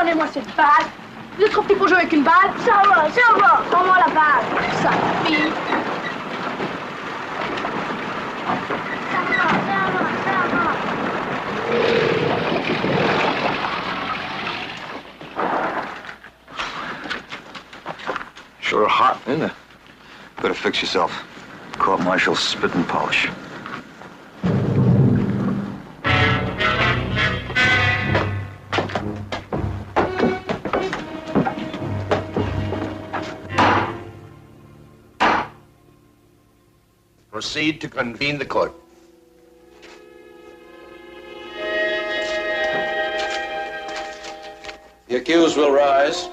Donnez-moi cette balle. Vous êtes trop petit pour jouer avec une balle. Ça va, ça va. Rends-moi la balle. Ça fille. Ça va, ça va, ça va. Sure hot, isn't it? Better fix yourself. Court-martial spit and polish. Proceed to convene the court. The accused will rise.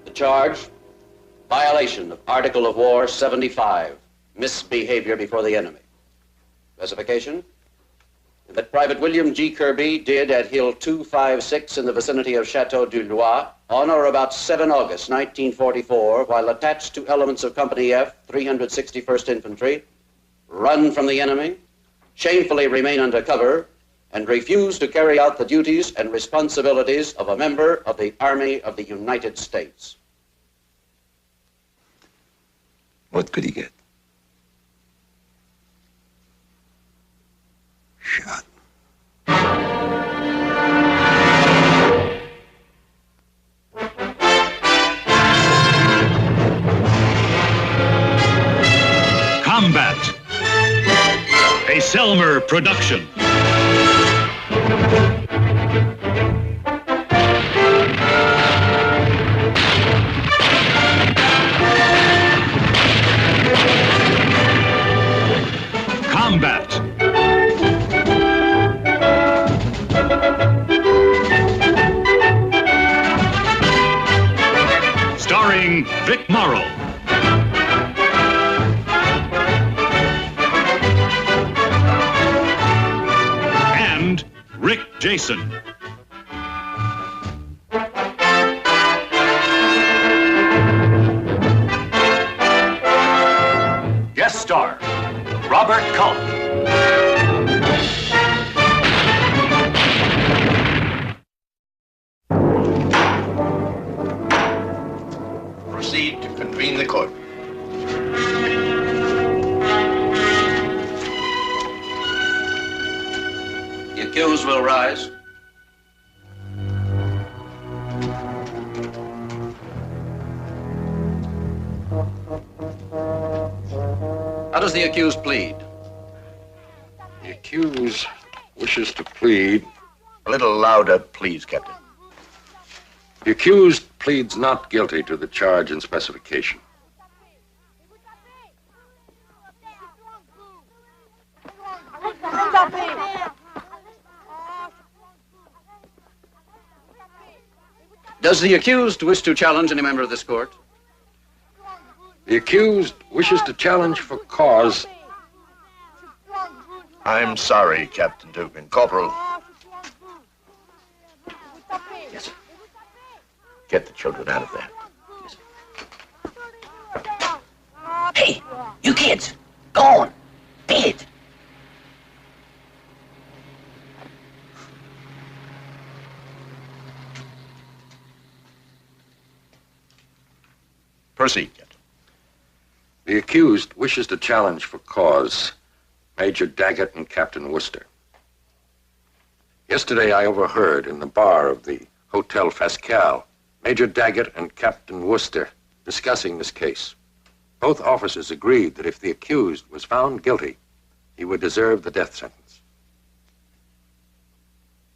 The charge, violation of Article of War 75, misbehavior before the enemy. Specification, that Private William G. Kirby did at Hill 256 in the vicinity of Chateau du Loir on or about 7 August 1944, while attached to elements of Company F, 361st Infantry, run from the enemy, shamefully remain under cover, and refuse to carry out the duties and responsibilities of a member of the Army of the United States. What could he get? Shot. Combat. A Selmer production. Combat. Starring Vic Morrow. And Rick Jason. Guest star, Robert Culp. Proceed to convene the court. The accused will rise. How does the accused plead? The accused wishes to plead. A little louder, please, Captain. The accused pleads not guilty to the charge and specification. Does the accused wish to challenge any member of this court? The accused wishes to challenge for cause. I'm sorry, Captain Dugan. Corporal. Yes, sir. Get the children out of there. Hey, you kids, go on, beat it. Proceed, Captain. The accused wishes to challenge for cause Major Daggett and Captain Worcester. Yesterday I overheard in the bar of the Hotel Fascal Major Daggett and Captain Worcester discussing this case. Both officers agreed that if the accused was found guilty, he would deserve the death sentence.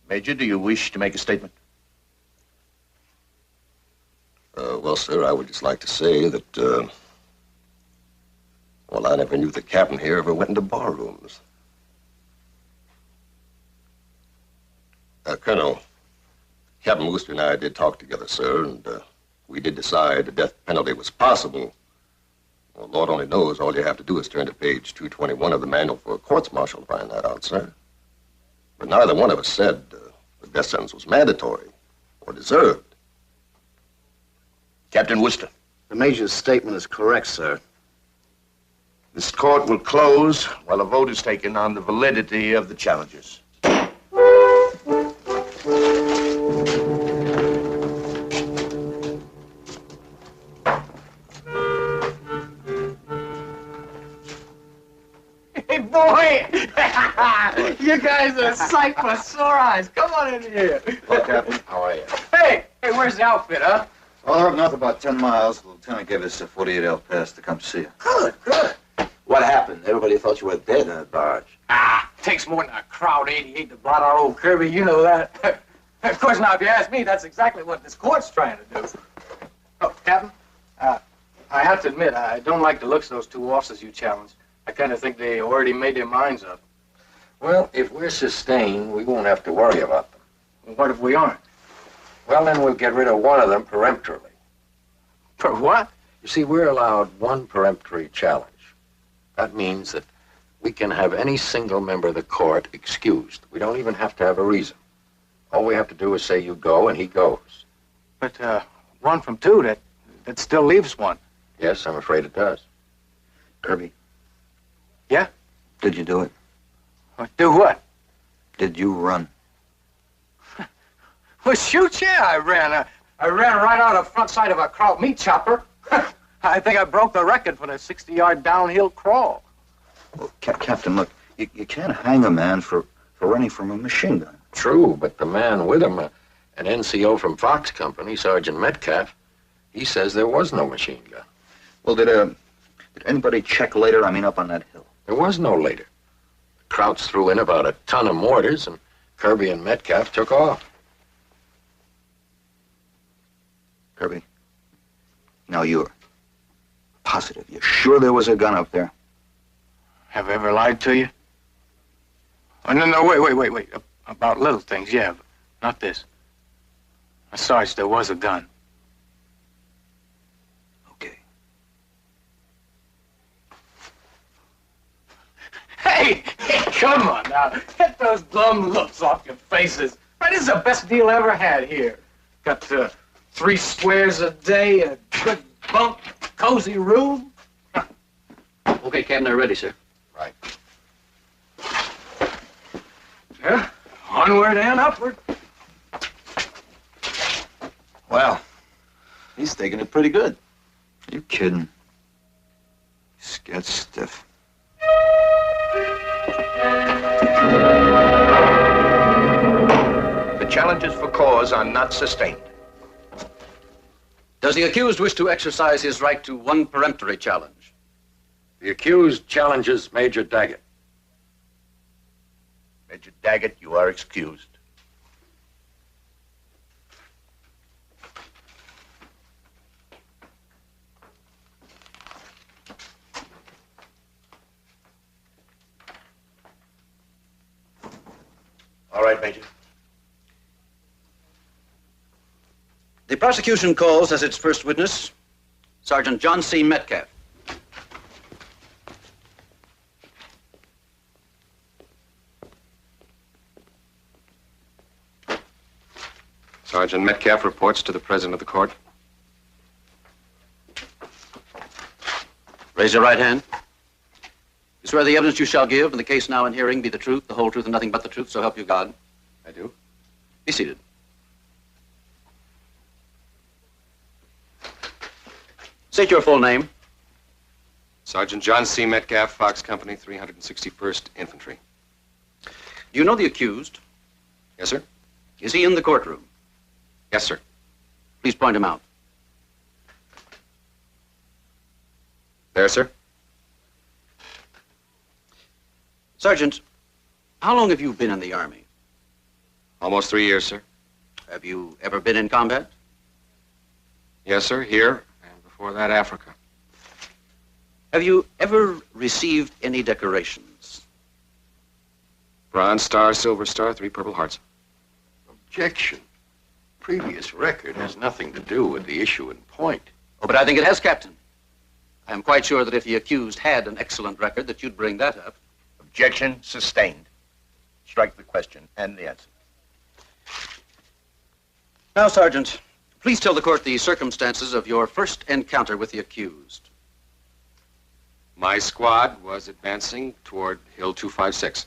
Major, do you wish to make a statement? Well, sir, I would just like to say that, well, I never knew the captain here ever went into bar rooms. Colonel, Captain Worcester and I did talk together, sir, and we did decide the death penalty was possible. Well, Lord only knows all you have to do is turn to page 221 of the manual for a courts-martial to find that out, sir. But neither one of us said the death sentence was mandatory or deserved. Captain Worcester. The Major's statement is correct, sir. This court will close while a vote is taken on the validity of the challenges. Hey, boy! You guys are a sight for sore eyes. Come on in here. Hello, Captain. How are you? Hey, where's the outfit, huh? Well, they're up north about 10 miles. The lieutenant gave us a 48-hour pass to come see you. Good. What happened? Everybody thought you were dead in that barge. Takes more than a crowd 88 to blot out old Kirby. You know that. Of course, now, if you ask me, that's exactly what this court's trying to do. Oh, Captain, I have to admit, I don't like the looks of those two officers you challenged. I kind of think they already made their minds up. Well, if we're sustained, we won't have to worry about them. Well, what if we aren't? Well, then we'll get rid of one of them peremptorily. For what? You see, we're allowed one peremptory challenge. That means that we can have any single member of the court excused. We don't even have to have a reason. All we have to do is say you go, and he goes. But, 1 from 2, that still leaves one. Yes, I'm afraid it does. Kirby. Yeah? Did you do it? Do what? Did you run? Well, shoot, yeah, I ran. I ran right out of the front side of a Kraut meat chopper. I think I broke the record for the 60-yard downhill crawl. Well, Captain, look, you can't hang a man for running from a machine gun. True, but the man with him, an NCO from Fox Company, Sergeant Metcalf, he says there was no machine gun. Well, did anybody check later? I mean, up on that hill. There was no later. Krauts threw in about a ton of mortars, and Kirby and Metcalf took off. Kirby, now you're positive. You're sure there was a gun up there? Have I ever lied to you? Oh, no, wait. About little things, yeah, but not this. Sarge, there was a gun. Okay. Hey, come on now. Get those glum looks off your faces. Right, this is the best deal I ever had here. Got 3 squares a day, a good bunk, cozy room. Okay, Captain, they're ready, sir. Right. Yeah, onward and upward. Well, he's taking it pretty good. You kidding? He's got stiff. The challenges for cause are not sustained. Does the accused wish to exercise his right to one peremptory challenge? The accused challenges Major Daggett. Major Daggett, you are excused. All right, Major. The prosecution calls as its first witness Sergeant John C. Metcalf. Sergeant Metcalf reports to the President of the Court. Raise your right hand. You swear the evidence you shall give in the case now in hearing be the truth, the whole truth, and nothing but the truth, so help you God. I do. Be seated. State your full name. Sergeant John C. Metcalf, Fox Company, 361st Infantry. Do you know the accused? Yes, sir. Is he in the courtroom? Yes, sir. Please point him out. There, sir. Sergeant, how long have you been in the Army? Almost 3 years, sir. Have you ever been in combat? Yes, sir. Here, and before that, Africa. Have you ever received any decorations? Bronze Star, Silver Star, 3 Purple Hearts. Objection. Previous record has nothing to do with the issue in point. Oh, but I think it has, Captain. I am quite sure that if the accused had an excellent record, that you'd bring that up. Objection sustained. Strike the question and the answer. Now, Sergeant, please tell the court the circumstances of your first encounter with the accused. My squad was advancing toward Hill 256.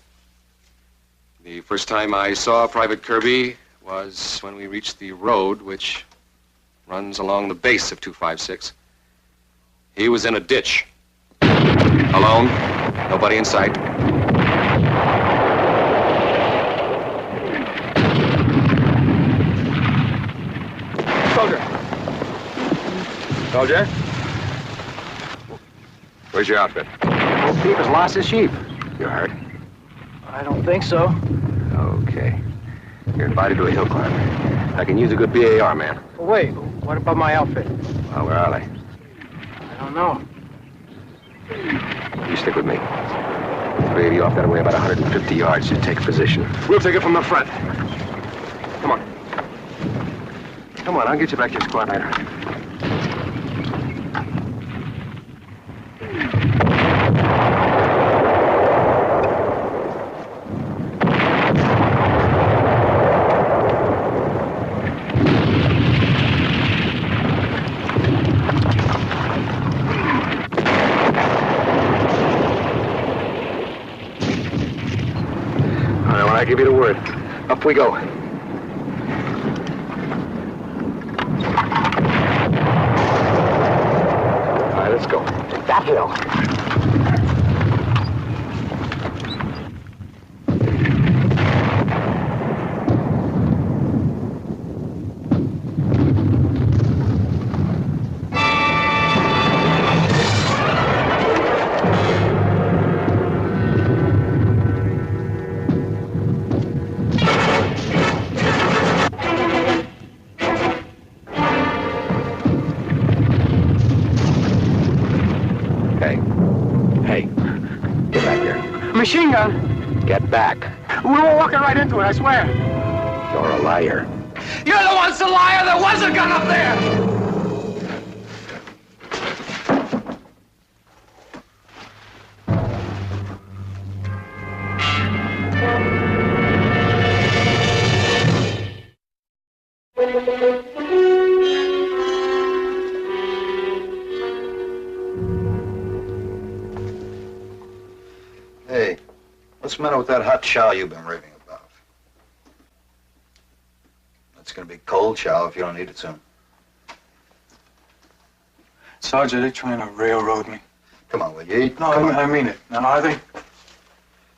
The first time I saw Private Kirby was when we reached the road which runs along the base of 256. He was in a ditch. Alone. Nobody in sight. Soldier. Soldier? Where's your outfit? Old Pete has lost his sheep. You hurt? I don't think so. Okay. You're invited to a hill climb. I can use a good BAR, man. Wait, what about my outfit? Well, where are they? I don't know. You stick with me. The three of you off that way about 150 yards to take position. We'll take it from the front. Come on. Come on, I'll get you back to your squad later. I give you the word. Up we go. All right, let's go. Take that hill. Machine gun? Get back. We were walking right into it, I swear. You're a liar. You're the one's the liar. There was a gun up there. Hey, what's the matter with that hot chow you've been raving about? It's gonna be cold chow if you don't eat it soon. Sergeant, they're trying to railroad me. Come on, will you eat? No, I mean it. Now, are they?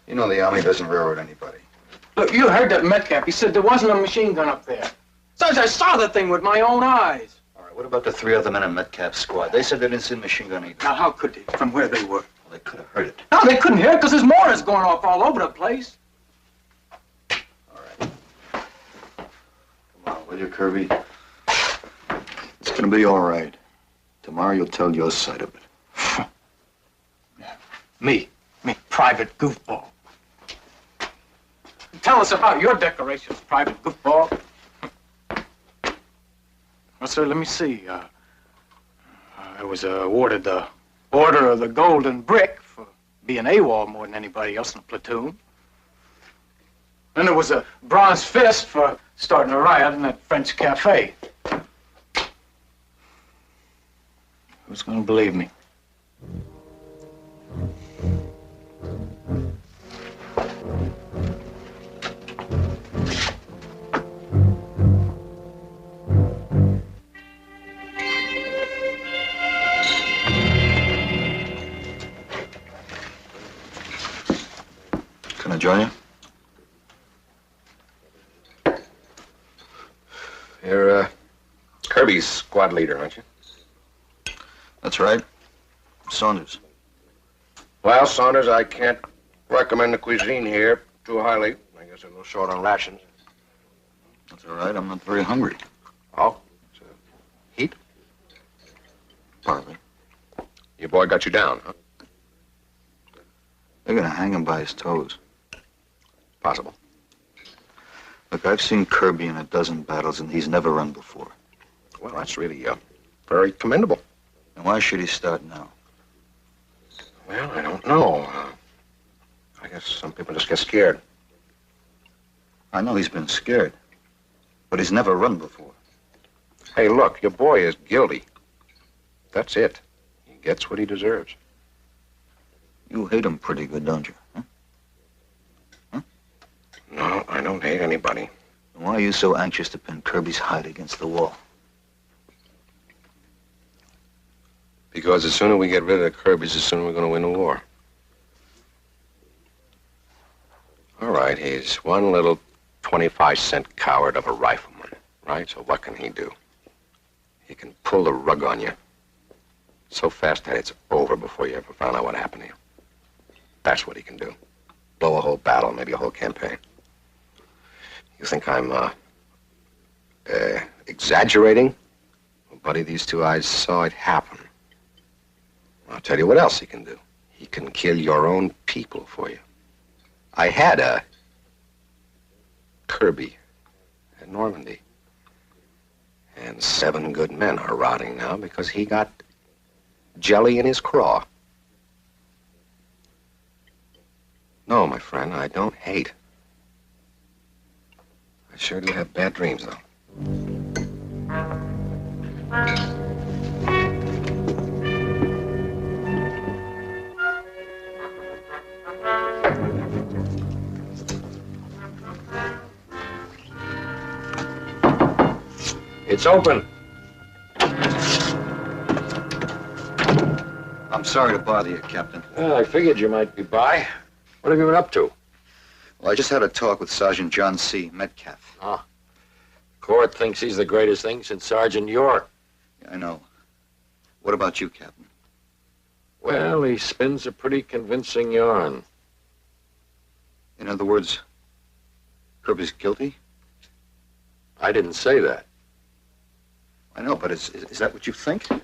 You know the Army doesn't railroad anybody. Look, you heard that Metcalf. He said there wasn't a machine gun up there. Sergeant, I saw the thing with my own eyes. All right, what about the three other men in Metcalf's squad? They said they didn't see the machine gun either. Now, how could they, from where they were? Well, they could have heard it. No, they couldn't hear it because there's mortars going off all over the place. All right. Come on, will you, Kirby? It's gonna be all right. Tomorrow you'll tell your side of it. Me, private goofball. Tell us about your decorations, private goofball. Well, sir, let me see. I was awarded the Order of the Golden Brick for being AWOL more than anybody else in the platoon. Then there was a Bronze Fist for starting a riot in that French cafe. Who's gonna believe me? Can I join you? You're, Kirby's squad leader, aren't you? That's right. Saunders. Well, Saunders, I can't recommend the cuisine here too highly. I guess they're a little short on rations. That's all right. I'm not very hungry. Oh? So, heat? Partly. Your boy got you down, huh? They're gonna hang him by his toes. Possible. Look, I've seen Kirby in a dozen battles, and he's never run before. Well, that's really very commendable. And why should he start now? Well, I don't know. I guess some people just get scared. I know he's been scared, but he's never run before. Hey, look, your boy is guilty. That's it. He gets what he deserves. You hate him pretty good, don't you? Huh? No, I don't hate anybody. Why are you so anxious to pin Kirby's hide against the wall? Because the sooner we get rid of the Kirby's, the sooner we're going to win the war. All right, he's one little 25-cent coward of a rifleman, right? So what can he do? He can pull the rug on you so fast that it's over before you ever found out what happened to you. That's what he can do. Blow a whole battle, maybe a whole campaign. You think I'm, exaggerating? Well, buddy, these two eyes saw it happen. I'll tell you what else he can do. He can kill your own people for you. I had a Kirby at Normandy. And 7 good men are rotting now because he got jelly in his craw. No, my friend, I don't hate. I sure do have bad dreams, though. It's open. I'm sorry to bother you, Captain. Well, I figured you might be by. What have you been up to? Well, I just had a talk with Sergeant John C. Metcalf. Ah. Court thinks he's the greatest thing since Sergeant York. Yeah, I know. What about you, Captain? Well, he spins a pretty convincing yarn. In other words, Kirby's guilty? I didn't say that. I know, but is that what you think? Are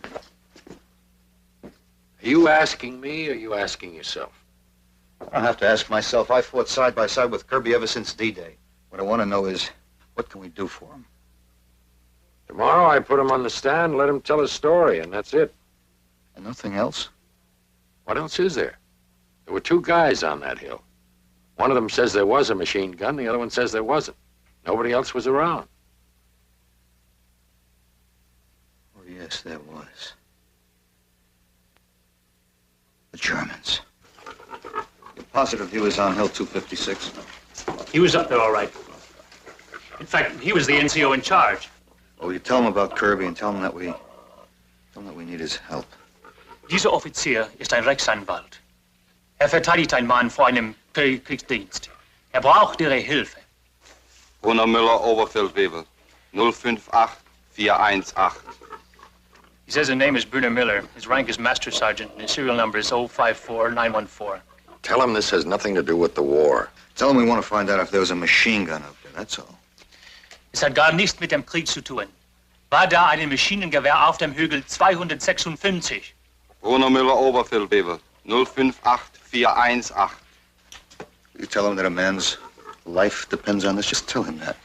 you asking me, or are you asking yourself? I don't have to ask myself. I fought side by side with Kirby ever since D-Day. What I want to know is, what can we do for him? Tomorrow I put him on the stand, let him tell his story, and that's it. And nothing else? What else is there? There were 2 guys on that hill. One of them says there was a machine gun, the other one says there wasn't. Nobody else was around. Oh, yes, there was. The Germans. You're positive he was on Hill 256? He was up there all right. In fact, he was the NCO in charge. Oh, you tell him about Kirby and tell him that we need his help. Dieser Offizier ist ein Rechtsanwalt. Er verteidigt einen Mann vor einem Kriegsdienst. Er braucht Ihre Hilfe. Bruno Müller, Oberfeldwebel. 058418. He says his name is Bruno Miller. His rank is Master Sergeant, and his serial number is 054914. Tell him this has nothing to do with the war. Tell him we want to find out if there was a machine gun up there, that's all. Es hat gar nichts mit dem Krieg zu tun. War da ein Maschinengewehr auf dem Hügel 256? Bruno Müller, Oberfeldwebel. 058418. You tell him that a man's life depends on this? Just tell him that.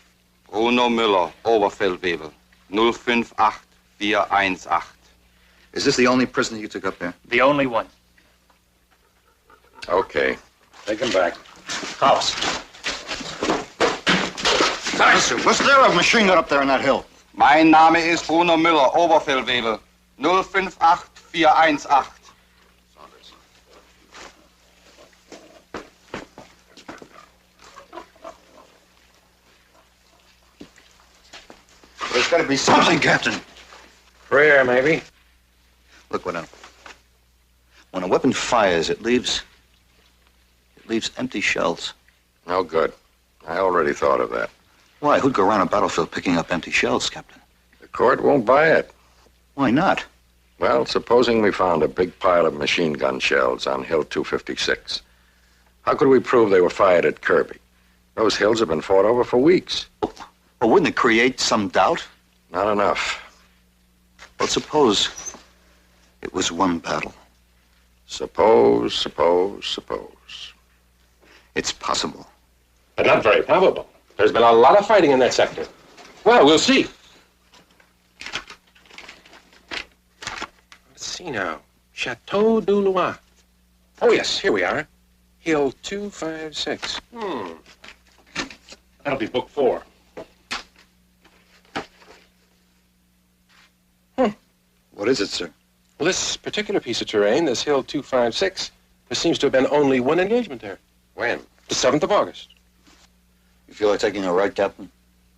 Bruno Müller, Oberfeldwebel. 058418. Is this the only prisoner you took up there? The only one. Okay. Take him back. Raus. Listen, was there a machine gun up there on that hill? Mein Name ist Bruno Müller, Oberfeldwebel. 058418. There's got to be something, Captain. Prayer, maybe. Look, when a weapon fires, it leaves empty shells. No good. I already thought of that. Why? Who'd go around a battlefield picking up empty shells, Captain? The court won't buy it. Why not? Well, supposing we found a big pile of machine gun shells on Hill 256. How could we prove they were fired at Kirby? Those hills have been fought over for weeks. Well, wouldn't it create some doubt? Not enough. Well, suppose it was one battle. Suppose. It's possible. But not very probable. There's been a lot of fighting in that sector. Well, we'll see. Let's see now. Chateau du Loir. Oh, yes, here we are. Hill 256. That'll be book 4. What is it, sir? Well, this particular piece of terrain, this Hill 256, There seems to have been only one engagement there. When? The 7th of August. You feel like taking a ride, Captain?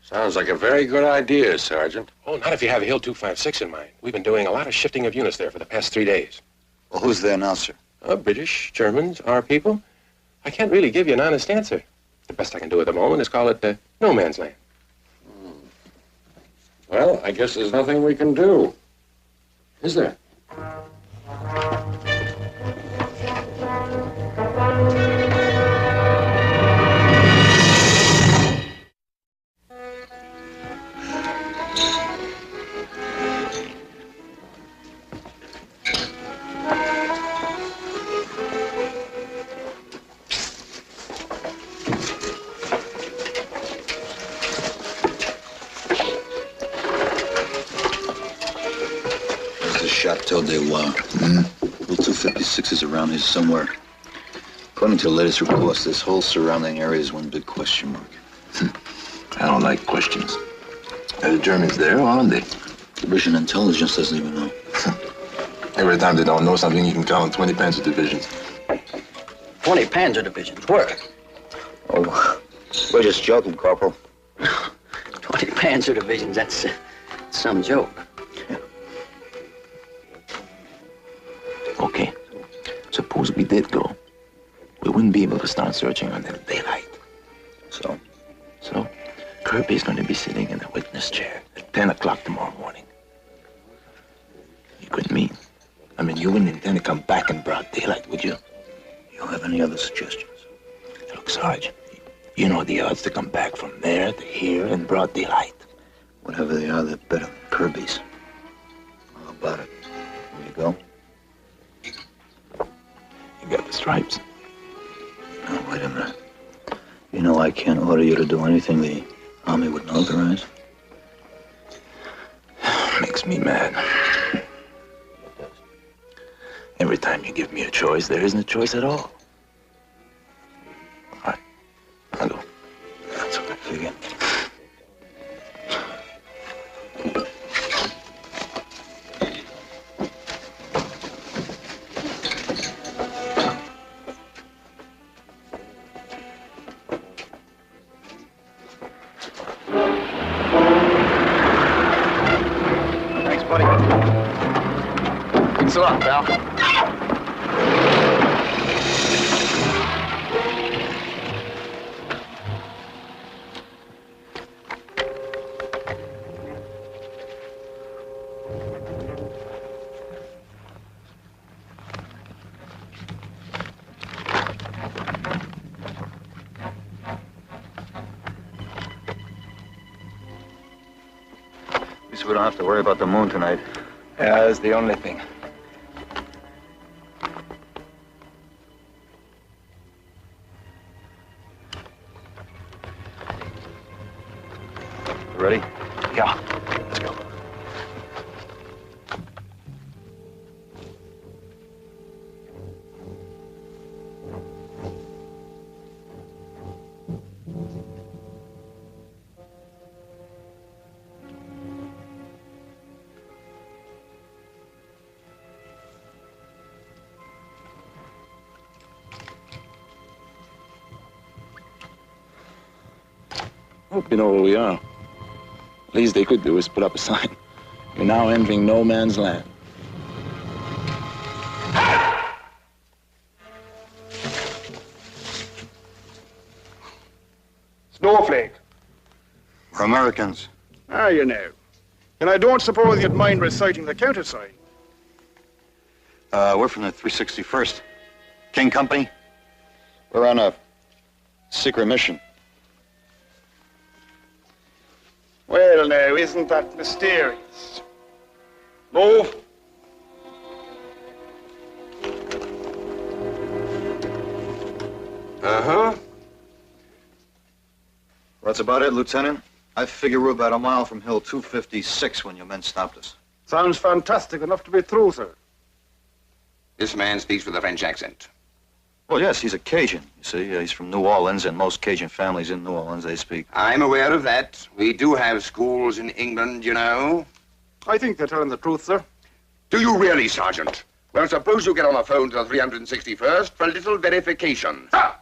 Sounds like a very good idea, Sergeant. Oh, not if you have Hill 256 in mind. We've been doing a lot of shifting of units there for the past 3 days. Well, who's the announcer? British, Germans, our people. I can't really give you an honest answer. The best I can do at the moment is call it no man's land. Well, I guess there's nothing we can do. Is there? Chateau des Lois. Hill 256 is around here somewhere. According to the latest reports, this whole surrounding area is one big question mark. I don't like questions. Are the Germans there or aren't they? The British intelligence doesn't even know. Every time they don't know something, you can count on 20 Panzer divisions. 20 Panzer divisions? Where? Oh, we're just joking, Corporal. 20 Panzer divisions, that's some joke. Okay. Suppose we did go. We wouldn't be able to start searching until daylight. So? So, Kirby's going to be sitting in the witness chair at 10 o'clock tomorrow morning. You couldn't mean. I mean, you wouldn't intend to come back in broad daylight, would you? You have any other suggestions? Look, Sarge, you know the odds to come back from there to here in broad daylight. Whatever they are, they're better than Kirby's. How about it? Will you go? You got the stripes. Now, wait a minute. You know I can't order you to do anything the Army wouldn't authorize. Makes me mad. Every time you give me a choice, there isn't a choice at all. All right, I'll go. That's what I figured. Thanks a lot, pal. At least we don't have to worry about the moon tonight. Yeah, that's the only thing. Ready? Yeah, let's go. Hope you know where we are. Least they could do is put up a sign. You're now entering no man's land. Snowflake. We're Americans. Ah, you know. And I don't suppose you'd mind reciting the countersign. We're from the 361st. King Company. We're on a secret mission. Well, now, isn't that mysterious? Move. Uh-huh. That's about it, Lieutenant. I figure we're about a mile from Hill 256 when your men stopped us. Sounds fantastic enough to be true, sir. This man speaks with a French accent. Well, yes, he's a Cajun. You see, he's from New Orleans, and most Cajun families in New Orleans, they speak. I'm aware of that. We do have schools in England, you know. I think they're telling the truth, sir. Do you really, Sergeant? Well, suppose you get on the phone to the 361st for a little verification. Uh-huh.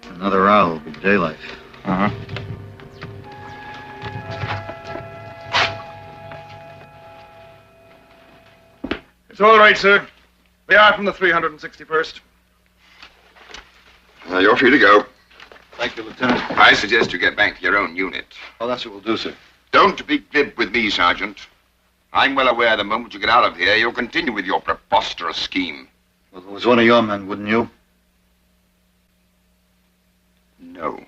Another hour will be daylight. Uh-huh. It's all right, sir. We are from the 361st. You're free to go. Thank you, Lieutenant. I suggest you get back to your own unit. Oh, that's what we'll do, sir. Don't be glib with me, Sergeant. I'm well aware the moment you get out of here, you'll continue with your preposterous scheme. Well, if it was one of your men, wouldn't you? No.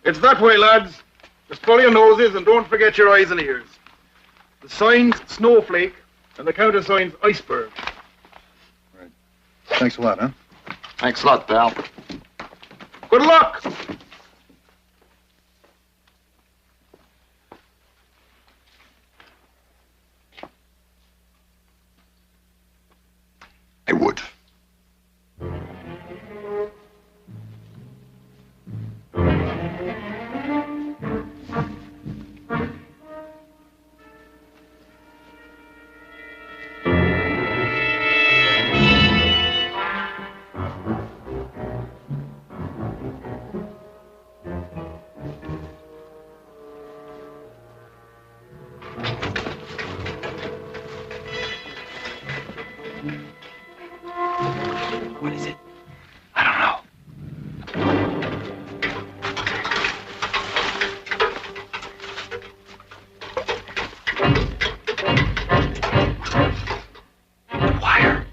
It's that way, lads. Just follow your noses and don't forget your eyes and ears. The sign's snowflake and the countersign's iceberg. Thanks a lot, huh? Thanks a lot, pal. Good luck! I would. What is it? I don't know. The wire.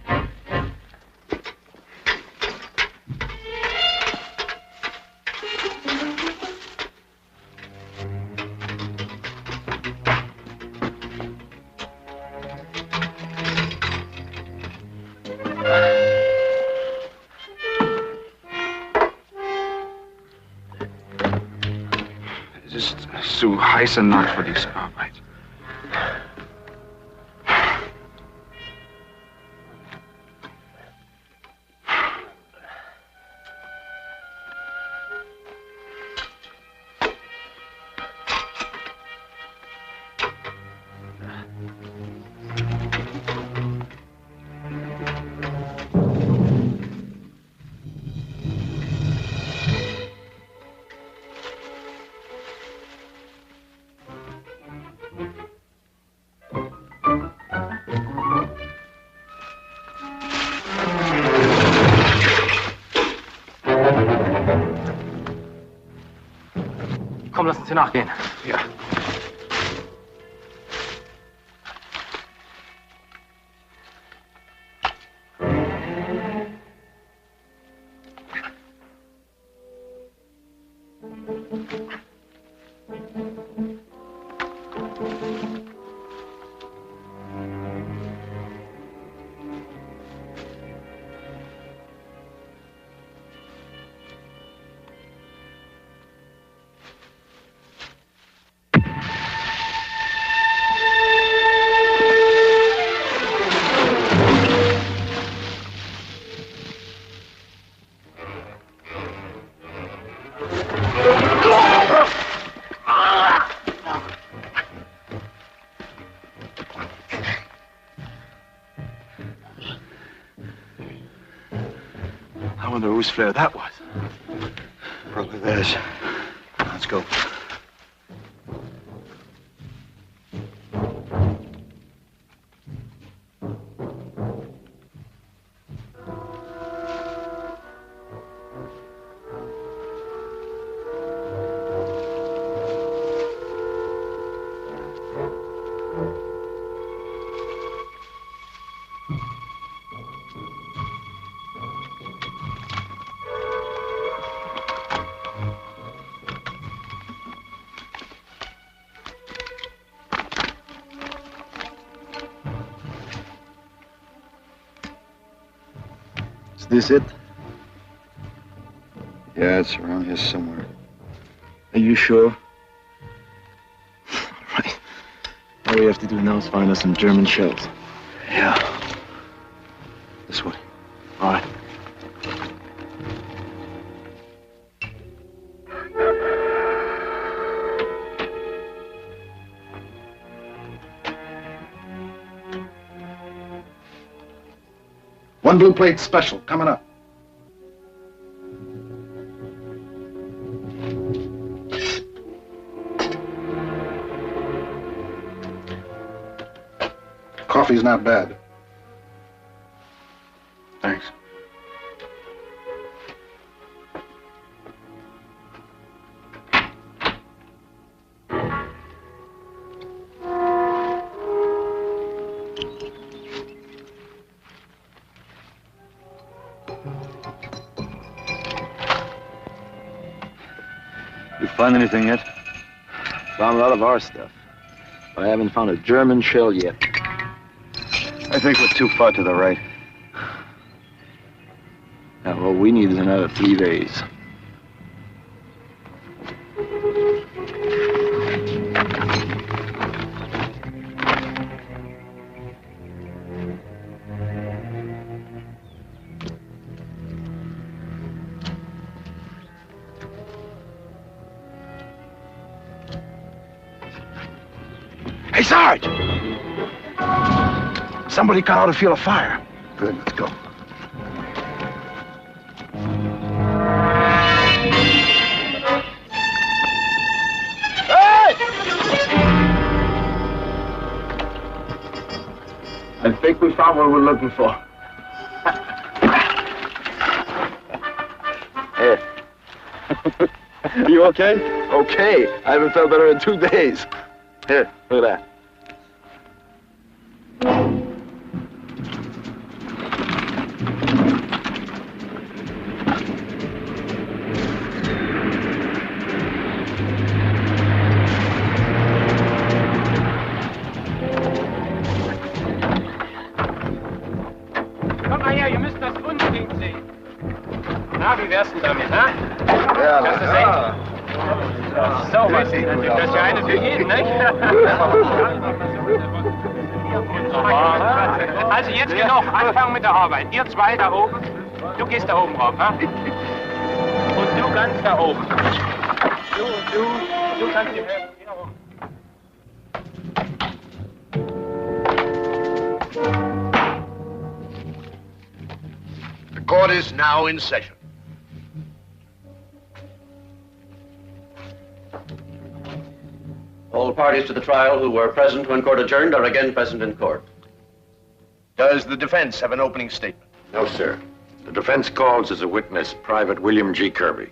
Just so heiß und Nacht für diese Arbeit. Komm, lass uns hier nachgehen. Ja. I wonder whose flare that was. Probably theirs. Let's go. this it? Yeah, it's around here somewhere. Are you sure? All right. All we have to do now is find us some German shells. Yeah. This way. All right. One blue plate special coming up. Coffee's not bad. Thanks. You find anything yet? Found a lot of our stuff, but I haven't found a German shell yet. I think we're too far to the right. Now, what we need is another 3 days. Hey, Sarge! Somebody got out to feel a fire. Good, let's go. I think we found what we're looking for. Hey. You okay? Okay. I haven't felt better in 2 days. Here, look at that. Komm mal her, ihr müsst das unbedingt sehen. Na, wie wär's denn damit, ha? Ja, Kannst du sehen? So, was sieht das? Das ist ja eine für jeden, nicht? Also jetzt genug, anfangen mit der Arbeit. Ihr zwei da oben, du gehst da oben rauf, ha? Und du ganz da oben. Du kannst dir helfen. Geh da oben. The court is now in session. All parties to the trial who were present when court adjourned are again present in court. Does the defense have an opening statement? No, sir. The defense calls as a witness Private William G. Kirby.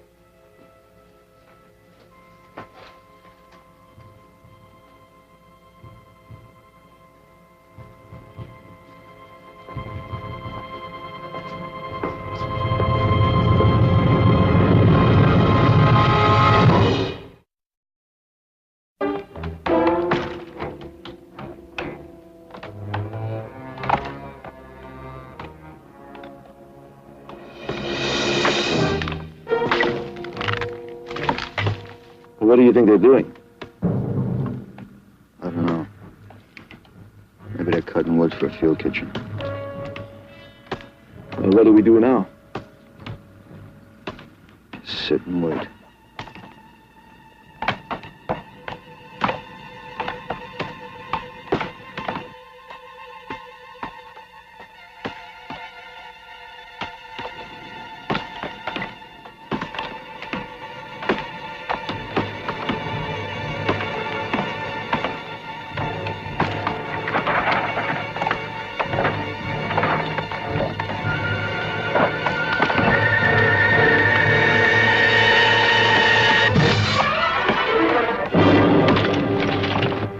What do you think they're doing? I don't know. Maybe they're cutting wood for a field kitchen. Well, what do we do now? Sit and wait.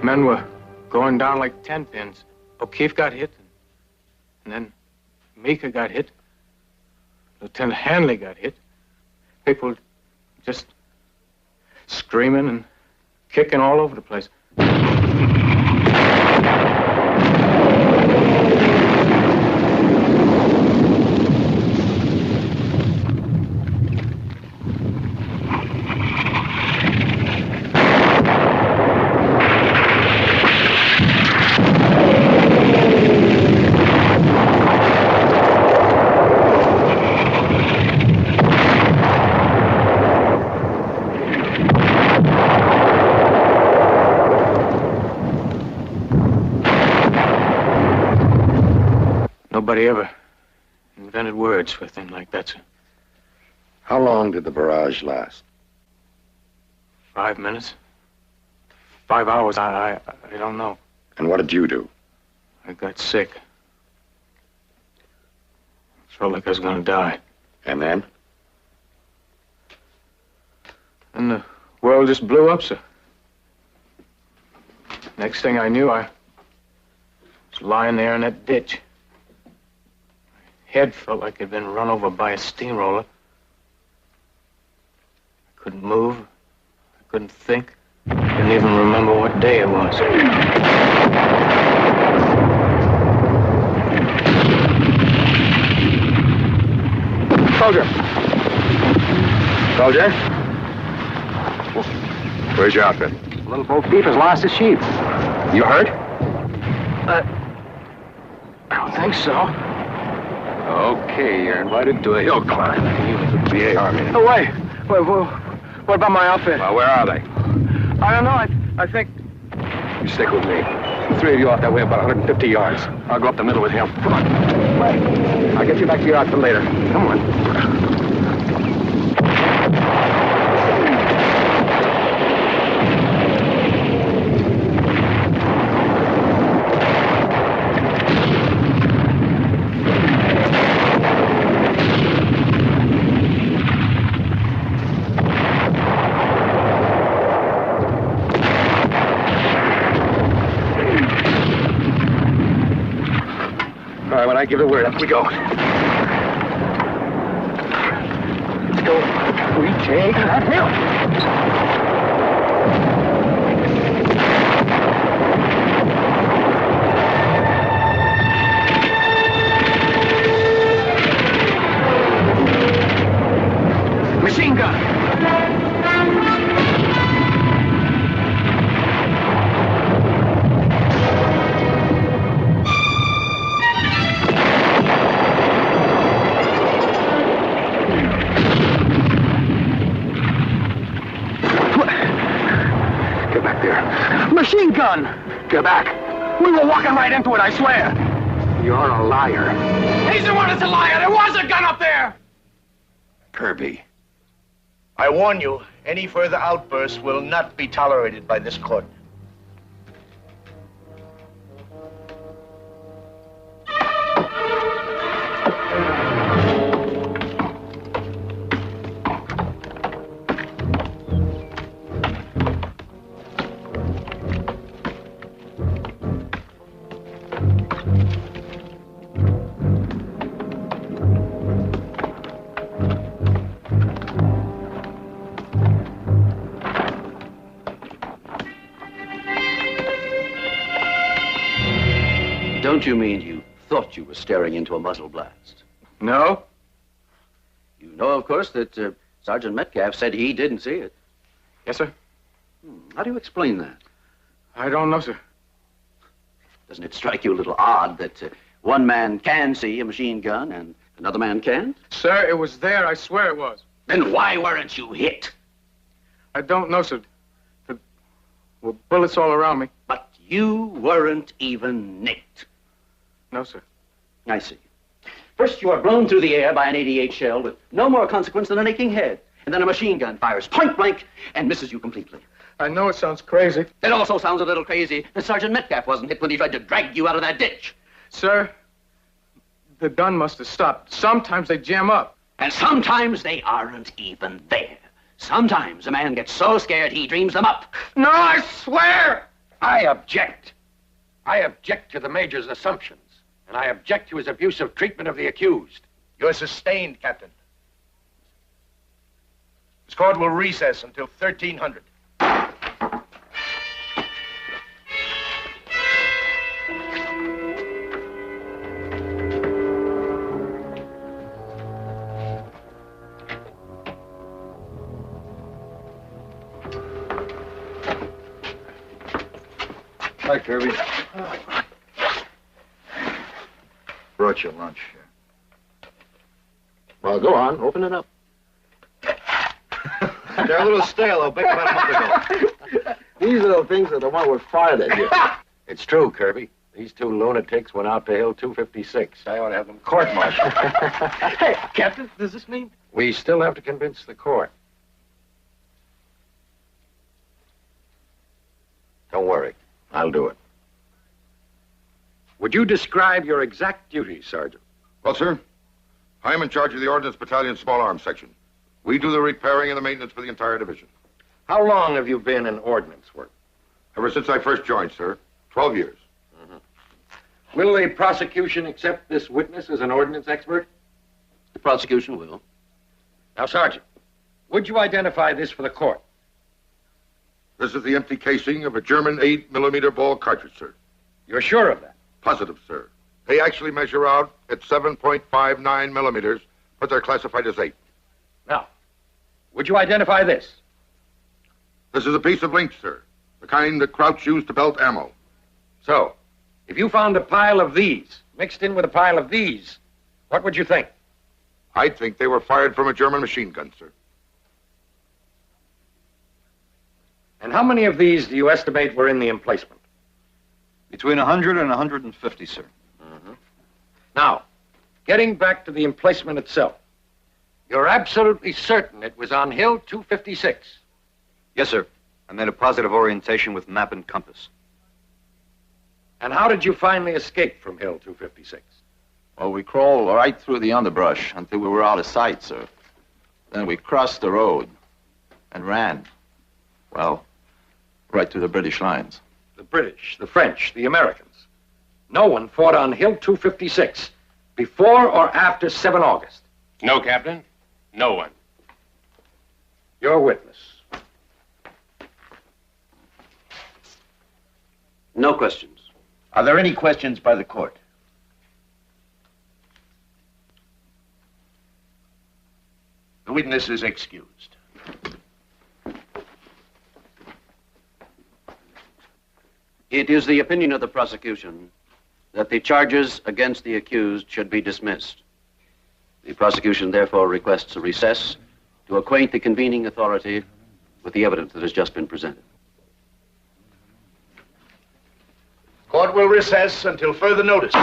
Men were going down like 10 pins. O'Keefe got hit, and then Meeker got hit. Lieutenant Hanley got hit. People just screaming and kicking all over the place. Nobody ever invented words for a thing like that, sir. How long did the barrage last? 5 minutes? 5 hours, I don't know. And what did you do? I got sick. Felt like I was gonna die. And then? And the world just blew up, sir. Next thing I knew, I was lying there in that ditch. My head felt like it'd been run over by a steamroller. I couldn't move. I couldn't think. I couldn't even remember what day it was. Soldier! Soldier? Where's your outfit? Little Bo Peep has lost his sheep. You hurt? I don't think so. Okay, you're invited to a hill climb. You and the VA Army. Oh, wait. What about my outfit? Well, where are they? I don't know. I think... You stick with me. The three of you off that way about 150 yards. I'll go up the middle with him. Come on. Wait. I'll get you back to your outfit later. Come on. When I give the word, up we go. Let's go. We take that hill. Machine gun. Machine gun! Get back. We were walking right into it, I swear. You're a liar. He's the one that's a liar. There was a gun up there. Kirby, I warn you, any further outbursts will not be tolerated by this court. Don't you mean you thought you were staring into a muzzle blast? No. You know, of course, that Sergeant Metcalf said he didn't see it. Yes, sir. How do you explain that? I don't know, sir. Doesn't it strike you a little odd that one man can see a machine gun and another man can't? Sir, it was there. I swear it was. Then why weren't you hit? I don't know, sir. There were bullets all around me. But you weren't even nicked. No, sir. I see. First, you are blown through the air by an 88 shell with no more consequence than an aching head. And then a machine gun fires point blank and misses you completely. I know it sounds crazy. It also sounds a little crazy that Sergeant Metcalf wasn't hit when he tried to drag you out of that ditch. Sir, the gun must have stopped. Sometimes they jam up. And sometimes they aren't even there. Sometimes a man gets so scared he dreams them up. No, I swear! I object. I object to the Major's assumptions. And I object to his abusive treatment of the accused. You're sustained, Captain. This court will recess until 1300. Hi, Kirby. Brought you lunch here. Well, go on. Open it up. They're a little stale. I'll bake them about a month ago. These little things are the one we're fired at you. It's true, Kirby. These two lunatics went out to Hill 256. I ought to have them court-martialed. Hey, Captain, does this mean? We still have to convince the court. Don't worry. I'll do it. Would you describe your exact duties, Sergeant? Well, sir, I am in charge of the Ordnance Battalion Small Arms Section. We do the repairing and the maintenance for the entire division. How long have you been in ordnance work? Ever since I first joined, sir. 12 years. Will the prosecution accept this witness as an ordnance expert? The prosecution will. Now, Sergeant, would you identify this for the court? This is the empty casing of a German 8mm ball cartridge, sir. You're sure of that? Positive, sir. They actually measure out at 7.59 millimeters, but they're classified as 8. Now, would you identify this? This is a piece of link, sir. The kind that Crouch used to belt ammo. So, if you found a pile of these mixed in with a pile of these, what would you think? I'd think they were fired from a German machine gun, sir. And how many of these do you estimate were in the emplacement? Between 100 and 150, sir. Now, getting back to the emplacement itself, you're absolutely certain it was on Hill 256? Yes, sir. I made a positive orientation with map and compass. And how did you finally escape from Hill 256? Well, we crawled right through the underbrush until we were out of sight, sir. Then we crossed the road and ran. Well, right to the British lines. The British, the French, the Americans. No one fought on Hill 256 before or after 7 August. No, Captain. No one. Your witness. No questions. Are there any questions by the court? The witness is excused. It is the opinion of the prosecution that the charges against the accused should be dismissed. The prosecution therefore requests a recess to acquaint the convening authority with the evidence that has just been presented. Court will recess until further notice.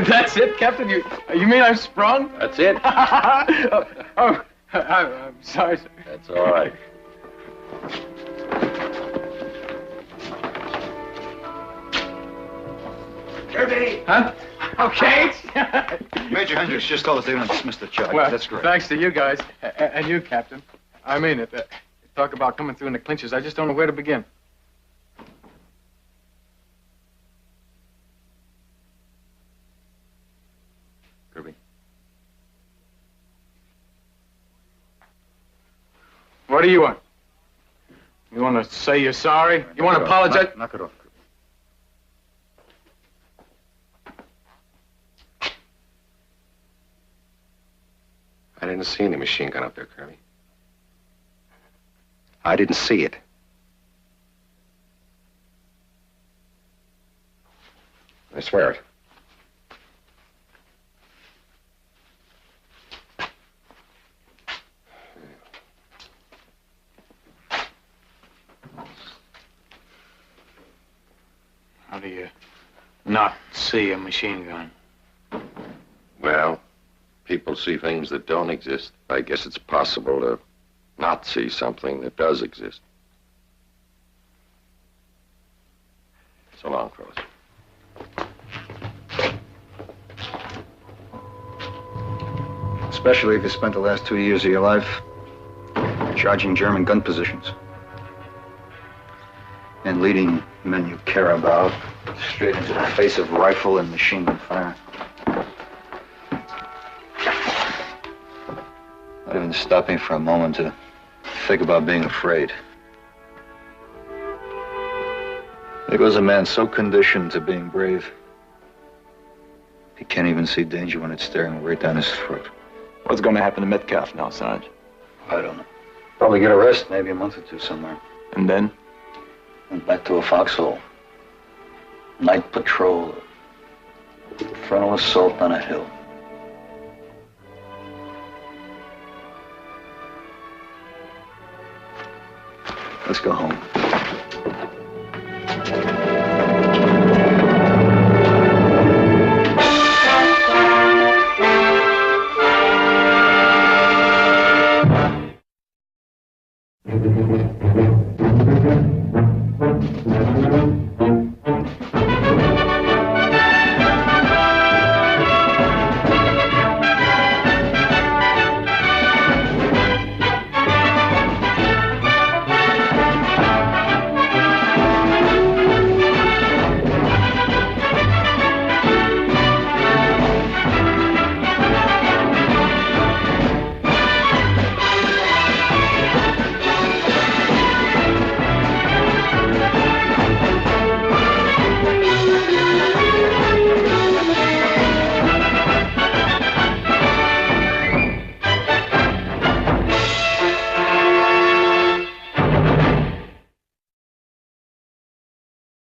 That's it, Captain? You mean I'm sprung? That's it. I'm sorry, sir. That's all right. Kirby! Huh? Okay. Major Hendricks just told us they were going to dismiss the charge. Well, That's great. thanks to you guys. And you, Captain. I mean it. Talk about coming through in the clinches. I just don't know where to begin. Kirby. What do you want? You want to say you're sorry? You want to apologize? Knock it off. I didn't see any machine gun up there, Kirby. I didn't see it. I swear it. How do you not see a machine gun? Well, people see things that don't exist. I guess it's possible to not see something that does exist. So long, fellas. Especially if you spent the last 2 years of your life charging German gun positions and leading men you care about straight into the face of rifle and machine gun fire. Not even stopping for a moment to think about being afraid. There goes a man so conditioned to being brave, he can't even see danger when it's staring right down his throat. What's going to happen to Metcalf now, Sarge? I don't know. Probably get a rest, maybe a month or two somewhere. And then? Went back to a foxhole. Night patrol. Frontal assault on a hill. Let's go home.